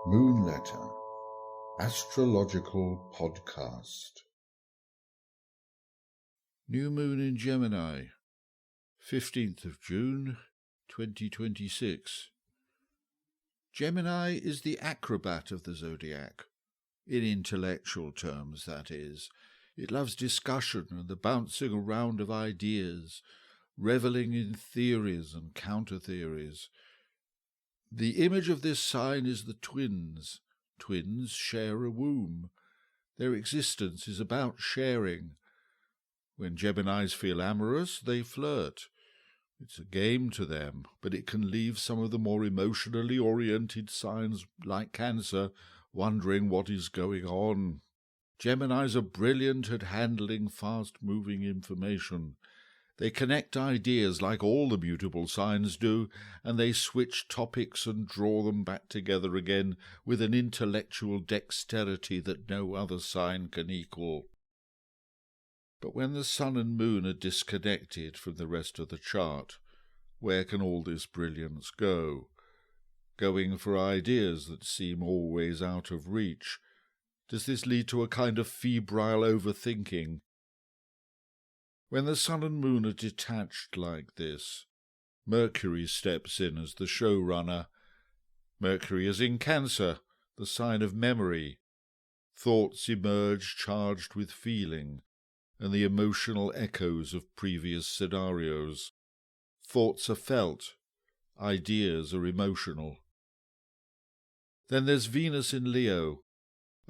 Moonletter Astrological Podcast. New Moon in Gemini, 15th of June, 2026. Gemini is the acrobat of the zodiac. In intellectual terms, that is. It loves discussion and the bouncing around of ideas, revelling in theories and counter-theories. The image of this sign is the twins. Twins share a womb. Their existence is about sharing. When Geminis feel amorous, they flirt. It's a game to them, but it can leave some of the more emotionally oriented signs, like Cancer, wondering what is going on. Geminis are brilliant at handling fast-moving information. They connect ideas like all the mutable signs do, and they switch topics and draw them back together again with an intellectual dexterity that no other sign can equal. But when the sun and moon are disconnected from the rest of the chart, where can all this brilliance go? Going for ideas that seem always out of reach. Does this lead to a kind of febrile overthinking? When the sun and moon are detached like this, Mercury steps in as the showrunner. Mercury is in Cancer, the sign of memory. Thoughts emerge charged with feeling and the emotional echoes of previous scenarios. Thoughts are felt, ideas are emotional. Then there's Venus in Leo,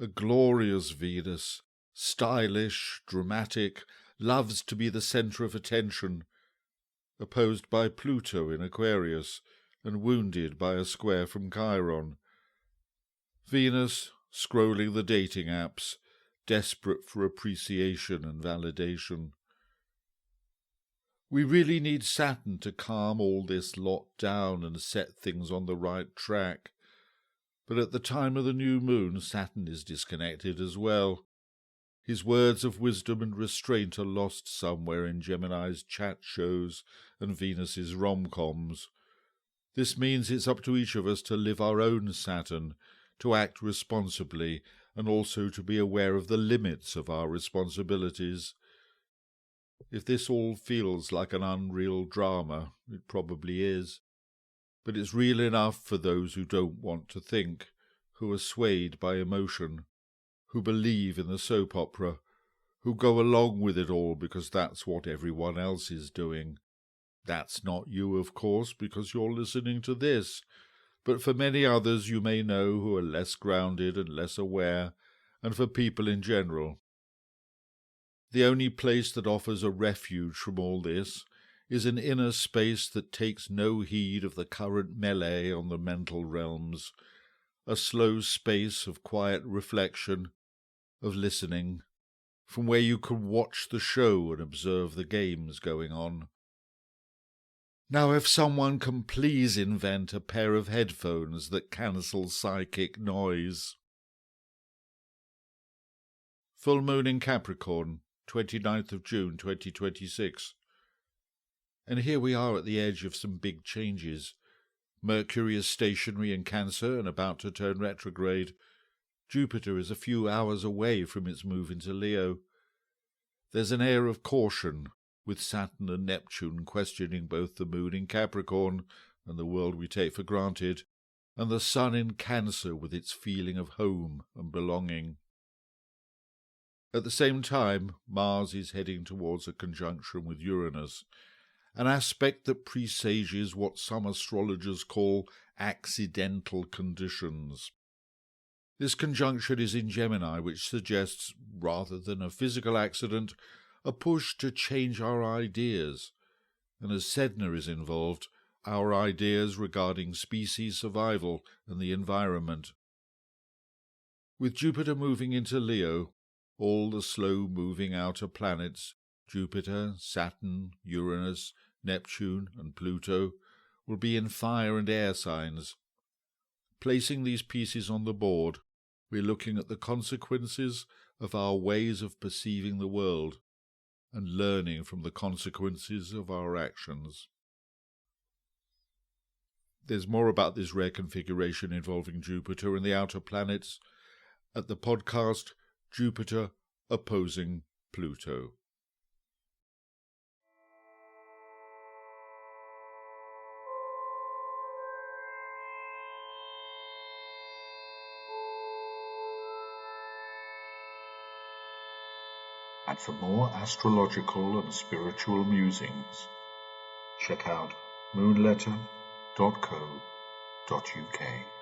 a glorious Venus, stylish, dramatic, loves to be the centre of attention, opposed by Pluto in Aquarius and wounded by a square from Chiron. Venus, scrolling the dating apps, desperate for appreciation and validation. We really need Saturn to calm all this lot down and set things on the right track. But at the time of the new moon, Saturn is disconnected as well. His words of wisdom and restraint are lost somewhere in Gemini's chat shows and Venus's rom-coms. This means it's up to each of us to live our own Saturn, to act responsibly, and also to be aware of the limits of our responsibilities. If this all feels like an unreal drama, it probably is. But it's real enough for those who don't want to think, who are swayed by emotion, who believe in the soap opera, who go along with it all because that's what everyone else is doing. That's not you, of course, because you're listening to this, but for many others you may know who are less grounded and less aware, and for people in general. The only place that offers a refuge from all this is an inner space that takes no heed of the current melee on the mental realms, a slow space of quiet reflection, of listening, from where you can watch the show and observe the games going on. Now, if someone can please invent a pair of headphones that cancel psychic noise. Full Moon in Capricorn, 29th of June 2026. And here we are at the edge of some big changes. Mercury is stationary in Cancer and about to turn retrograde. Jupiter is a few hours away from its move into Leo. There's an air of caution, with Saturn and Neptune questioning both the moon in Capricorn and the world we take for granted, and the sun in Cancer with its feeling of home and belonging. At the same time, Mars is heading towards a conjunction with Uranus, an aspect that presages what some astrologers call accidental conditions. This conjunction is in Gemini, which suggests, rather than a physical accident, a push to change our ideas, and as Sedna is involved, our ideas regarding species survival and the environment. With Jupiter moving into Leo, all the slow-moving outer planets, Jupiter, Saturn, Uranus, Neptune, and Pluto, will be in fire and air signs. Placing these pieces on the board, we're looking at the consequences of our ways of perceiving the world, and learning from the consequences of our actions. There's more about this rare configuration involving Jupiter and the outer planets at the podcast Jupiter Opposing Pluto. And for more astrological and spiritual musings, check out moonletter.co.uk.